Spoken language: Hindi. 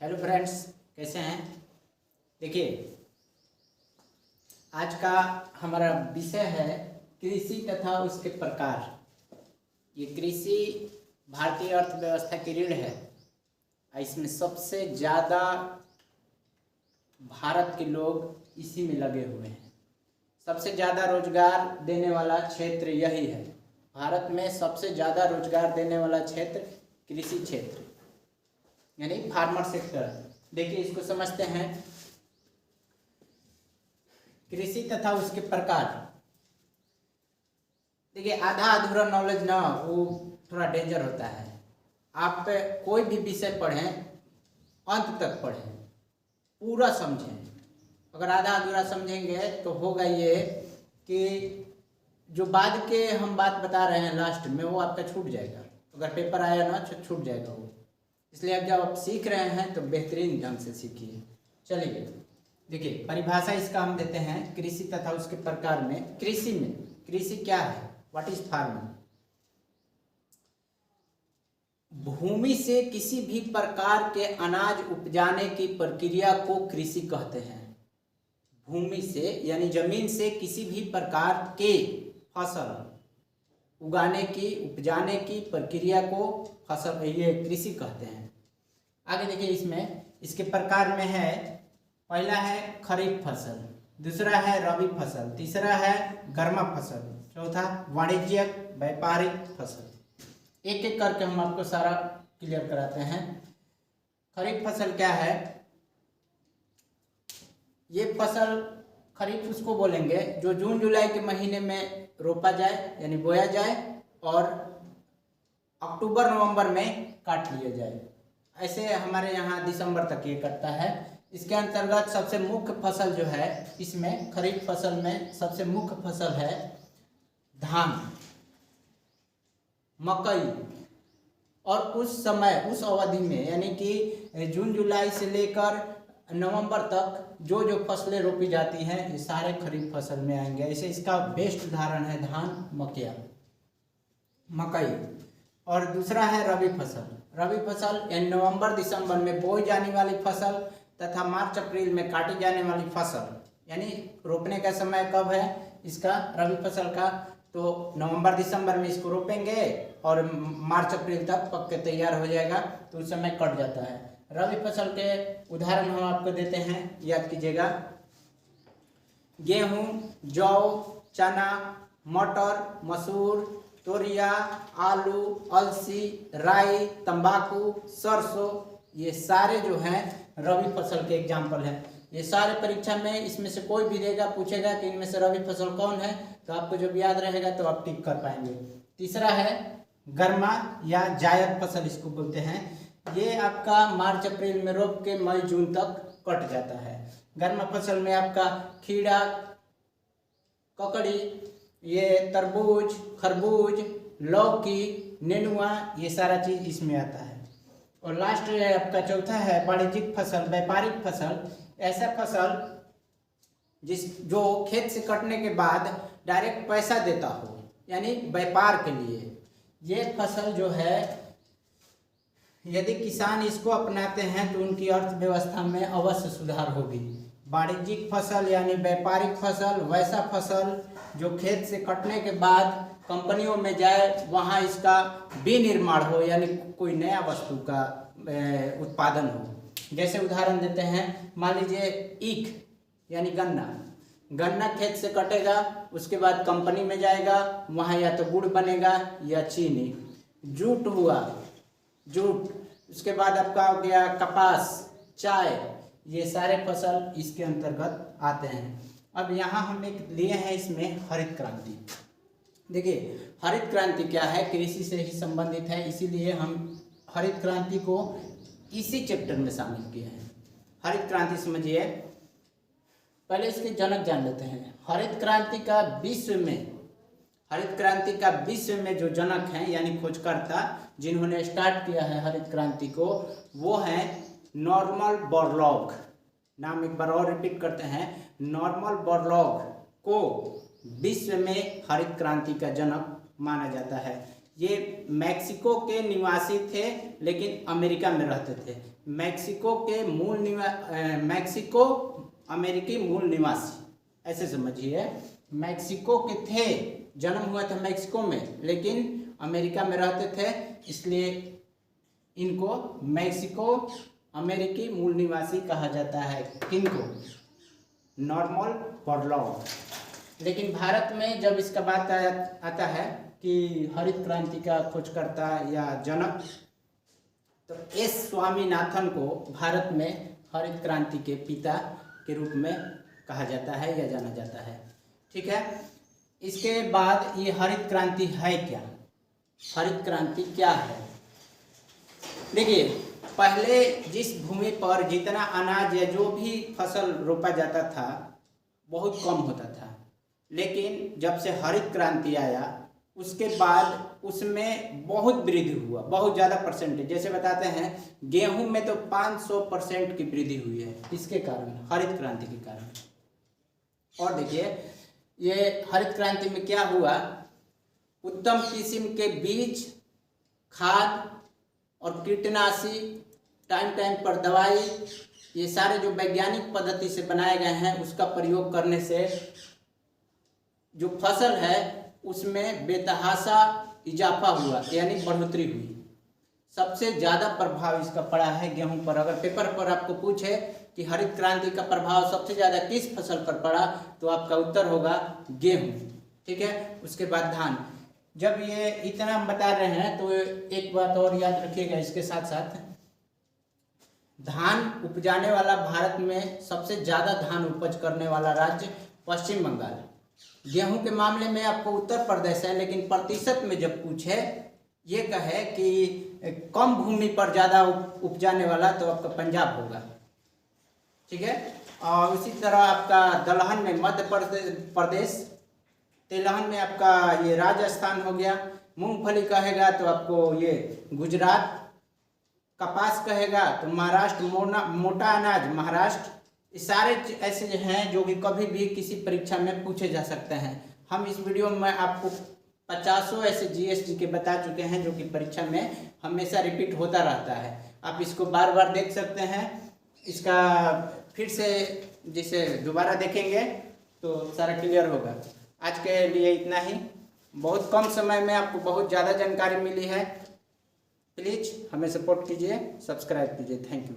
हेलो फ्रेंड्स, कैसे हैं। देखिए, आज का हमारा विषय है कृषि तथा उसके प्रकार। ये कृषि भारतीय अर्थव्यवस्था की रीढ़ है। इसमें सबसे ज़्यादा भारत के लोग इसी में लगे हुए हैं। सबसे ज़्यादा रोजगार देने वाला क्षेत्र यही है। भारत में सबसे ज़्यादा रोजगार देने वाला क्षेत्र कृषि क्षेत्र यानी फार्मर सेक्टर। देखिए, इसको समझते हैं। कृषि तथा उसके प्रकार। देखिए, आधा अधूरा नॉलेज ना वो थोड़ा डेंजर होता है। आप कोई भी विषय पढ़ें, अंत तक पढ़ें, पूरा समझें। अगर आधा अधूरा समझेंगे तो होगा ये कि जो बाद के हम बात बता रहे हैं लास्ट में वो आपका छूट जाएगा। अगर पेपर आया ना छूट जाएगा वो। इसलिए अब जब आप सीख रहे हैं तो बेहतरीन ढंग से सीखिए। चलिए, देखिए, परिभाषा इसका हम देते हैं कृषि तथा उसके प्रकार में। कृषि क्या है? What is farming? भूमि से किसी भी प्रकार के अनाज उपजाने की प्रक्रिया को कृषि कहते हैं। भूमि से यानी जमीन से किसी भी प्रकार के फसल उगाने की, उपजाने की प्रक्रिया को फसल ये कृषि कहते हैं। आगे देखिए, इसके प्रकार में है, पहला है खरीफ फसल, दूसरा है रबी फसल, तीसरा है गर्मा फसल, चौथा वाणिज्यिक व्यापारिक फसल। एक एक करके हम आपको सारा क्लियर कराते हैं। खरीफ फसल क्या है? ये फसल खरीफ उसको बोलेंगे जो जून जुलाई के महीने में रोपा जाए यानी बोया जाए और अक्टूबर नवंबर में काट लिया जाए। ऐसे हमारे यहाँ दिसंबर तक ये कटता है। इसके अंतर्गत सबसे मुख्य फसल जो है, इसमें खरीफ फसल में सबसे मुख्य फसल है धान, मकई। और उस समय, उस अवधि में यानी कि जून जुलाई से लेकर नवंबर तक जो जो फसलें रोपी जाती हैं ये सारे खरीफ फसल में आएंगे। ऐसे इसका बेस्ट उदाहरण है धान, मकई। और दूसरा है रबी फसल। रबी फसल यानी नवंबर दिसंबर में बोई जाने वाली फसल तथा मार्च अप्रैल में काटी जाने वाली फसल। यानी रोपने का समय कब है इसका, रबी फसल का? तो नवंबर दिसंबर में इसको रोपेंगे और मार्च अप्रैल तक पक के तैयार हो जाएगा, तो उस समय कट जाता है। रबी फसल के उदाहरण हम आपको देते हैं, याद कीजिएगा। गेहूं, जौ, चना, मटर, मसूर, तोरिया, आलू, अलसी, राई, तंबाकू, सरसों, ये सारे जो हैं रबी फसल के एग्जाम्पल हैं। ये सारे परीक्षा में इसमें से कोई भी देगा, पूछेगा कि इनमें से रबी फसल कौन है, तो आपको जब याद रहेगा तो आप टिक कर पाएंगे। तीसरा है गर्मा या जायद फसल, इसको बोलते हैं। ये आपका मार्च अप्रैल में रोप के मई जून तक कट जाता है। गर्मा फसल में आपका खीरा, ककड़ी, ये तरबूज, खरबूज, लौकी, नेनुआ, ये सारा चीज इसमें आता है। और लास्ट है आपका चौथा है वाणिज्यिक फसल, व्यापारिक फसल। ऐसा फसल जो खेत से कटने के बाद डायरेक्ट पैसा देता हो, यानी व्यापार के लिए। ये फसल जो है, यदि किसान इसको अपनाते हैं तो उनकी अर्थव्यवस्था में अवश्य सुधार होगी। वाणिज्यिक फसल यानी व्यापारिक फसल, वैसा फसल जो खेत से कटने के बाद कंपनियों में जाए, वहाँ इसका विनिर्माण हो यानी कोई नया वस्तु का उत्पादन हो। जैसे उदाहरण देते हैं, मान लीजिए ईख यानी गन्ना खेत से कटेगा, उसके बाद कंपनी में जाएगा, वहाँ या तो गुड़ बनेगा या चीनी। जूट हुआ, उसके बाद आपका हो गया कपास, चाय, ये सारे फसल इसके अंतर्गत आते हैं। अब यहाँ हम एक लिए हैं इसमें हरित क्रांति। देखिए, हरित क्रांति क्या है, कृषि से ही संबंधित है, इसीलिए हम हरित क्रांति को इसी चैप्टर में शामिल किए हैं। हरित क्रांति समझिए। पहले इसके जनक जान लेते हैं। हरित क्रांति का विश्व में जो जनक हैं यानी खोजकर्ता, जिन्होंने स्टार्ट किया है हरित क्रांति को, वो हैं नॉर्मन बोरलॉग। नाम एक बार और रिपीट करते हैं, नॉर्मन बोरलॉग को विश्व में हरित क्रांति का जनक माना जाता है। ये मैक्सिको के निवासी थे लेकिन अमेरिका में रहते थे। मैक्सिको के मैक्सिको अमेरिकी मूल निवासी, ऐसे समझिए। मैक्सिको के थे, जन्म हुआ था मैक्सिको में लेकिन अमेरिका में रहते थे, इसलिए इनको मैक्सिको अमेरिकी मूल निवासी कहा जाता है। किनको? Norman Borlaug. लेकिन भारत में जब इसका बात आता है कि हरित क्रांति का खोजकर्ता या जनक, तो एस स्वामीनाथन को भारत में हरित क्रांति के पिता के रूप में कहा जाता है या जाना जाता है। ठीक है, इसके बाद ये हरित क्रांति है क्या? हरित क्रांति क्या है? देखिए, पहले जिस भूमि पर जितना अनाज या जो भी फसल रोपा जाता था बहुत कम होता था, लेकिन जब से हरित क्रांति आया उसके बाद उसमें बहुत वृद्धि हुआ, बहुत ज़्यादा परसेंटेज। जैसे बताते हैं गेहूं में तो 500% की वृद्धि हुई है। किसके कारण? हरित क्रांति के कारण। और देखिए, ये हरित क्रांति में क्या हुआ, उत्तम किस्म के बीज, खाद और कीटनाशी, टाइम पर दवाई, ये सारे जो वैज्ञानिक पद्धति से बनाए गए हैं उसका प्रयोग करने से जो फसल है उसमें बेतहाशा इजाफा हुआ, यानी बढ़ोतरी हुई। सबसे ज़्यादा प्रभाव इसका पड़ा है गेहूं पर। अगर पेपर पर आपको पूछे कि हरित क्रांति का प्रभाव सबसे ज़्यादा किस फसल पर पड़ा, तो आपका उत्तर होगा गेहूं। ठीक है, उसके बाद धान। जब ये इतना हम बता रहे हैं तो एक बात और याद रखिएगा इसके साथ साथ, धान उपजाने वाला भारत में सबसे ज़्यादा धान उपज करने वाला राज्य पश्चिम बंगाल। गेहूं के मामले में आपको उत्तर प्रदेश है, लेकिन प्रतिशत में जब पूछे ये कहे कि कम भूमि पर ज़्यादा उपजाने वाला, तो आपका पंजाब होगा। ठीक है, और उसी तरह आपका दलहन में मध्य प्रदेश, तिलहन में आपका ये राजस्थान हो गया, मूंगफली कहेगा तो आपको ये गुजरात, कपास कहेगा तो महाराष्ट्र, मोटा अनाज महाराष्ट्र। ये सारे ऐसे हैं जो कि कभी भी किसी परीक्षा में पूछे जा सकते हैं। हम इस वीडियो में आपको 50 ऐसे जीएसटी के बता चुके हैं जो कि परीक्षा में हमेशा रिपीट होता रहता है। आप इसको बार बार देख सकते हैं। इसका फिर से जिसे दोबारा देखेंगे तो सारा क्लियर होगा। आज के लिए इतना ही। बहुत कम समय में आपको बहुत ज़्यादा जानकारी मिली है। प्लीज़ हमें सपोर्ट कीजिए, सब्सक्राइब कीजिए। Thank you.